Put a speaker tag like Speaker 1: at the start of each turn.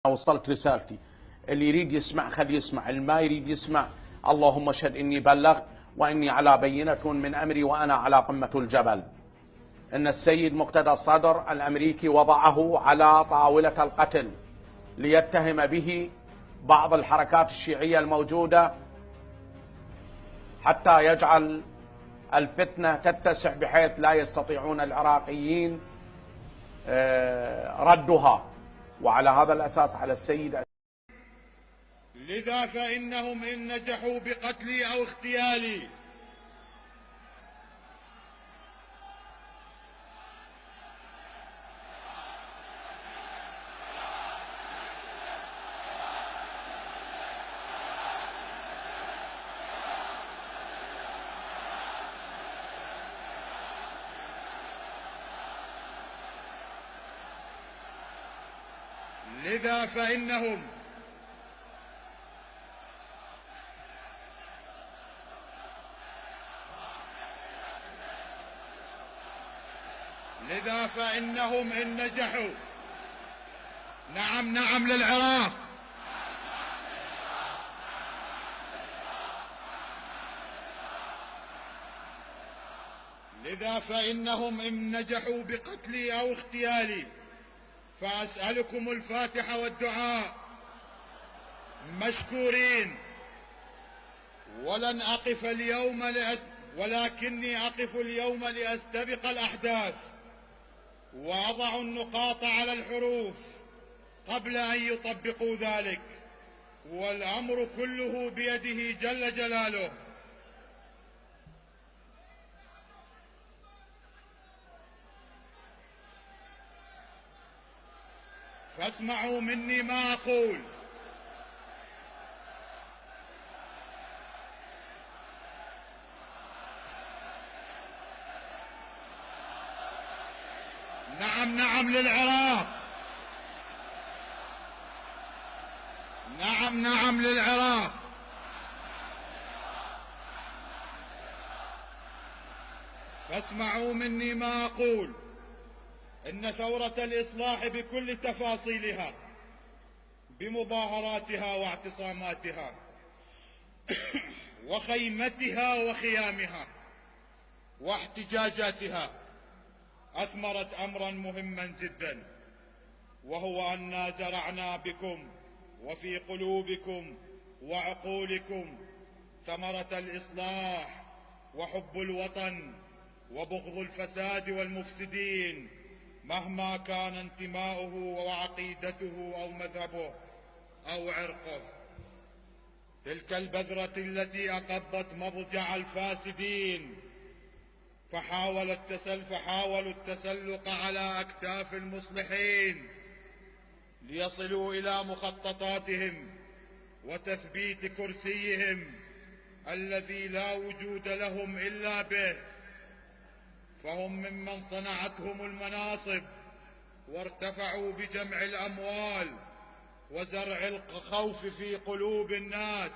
Speaker 1: وصلت رسالتي. اللي يريد يسمع خلي يسمع، اللي ما يريد يسمع اللهم اشهد اني بلغت واني على بينة من امري وانا على قمة الجبل. ان السيد مقتدى الصدر الامريكي وضعه على طاولة القتل ليتهم به بعض الحركات الشيعية الموجودة حتى يجعل الفتنة تتسع بحيث لا يستطيعون العراقيين ردها، وعلى هذا الأساس على السيد.
Speaker 2: لذا فإنهم إن نجحوا بقتلي أو اغتيالي لذا فإنهم إن نجحوا نعم للعراق لذا فإنهم إن نجحوا بقتلي أو اغتيالي فأسألكم الفاتحة والدعاء مشكورين، ولكني أقف اليوم لأستبق الأحداث وأضع النقاط على الحروف قبل أن يطبقوا ذلك، والأمر كله بيده جل جلاله. فاسمعوا مني ما أقول. نعم للعراق، نعم للعراق. فاسمعوا مني ما أقول. إن ثورة الإصلاح بكل تفاصيلها بمظاهراتها واعتصاماتها وخيمتها وخيامها واحتجاجاتها أثمرت أمرا مهما جدا، وهو أننا زرعنا بكم وفي قلوبكم وعقولكم ثمرة الإصلاح وحب الوطن وبغض الفساد والمفسدين مهما كان انتماؤه وعقيدته أو مذهبه أو عرقه. تلك البذرة التي أقضت مضجع الفاسدين فحاولوا التسلق على أكتاف المصلحين ليصلوا إلى مخططاتهم وتثبيت كرسيهم الذي لا وجود لهم إلا به. فهم ممن صنعتهم المناصب وارتفعوا بجمع الأموال وزرع الخوف في قلوب الناس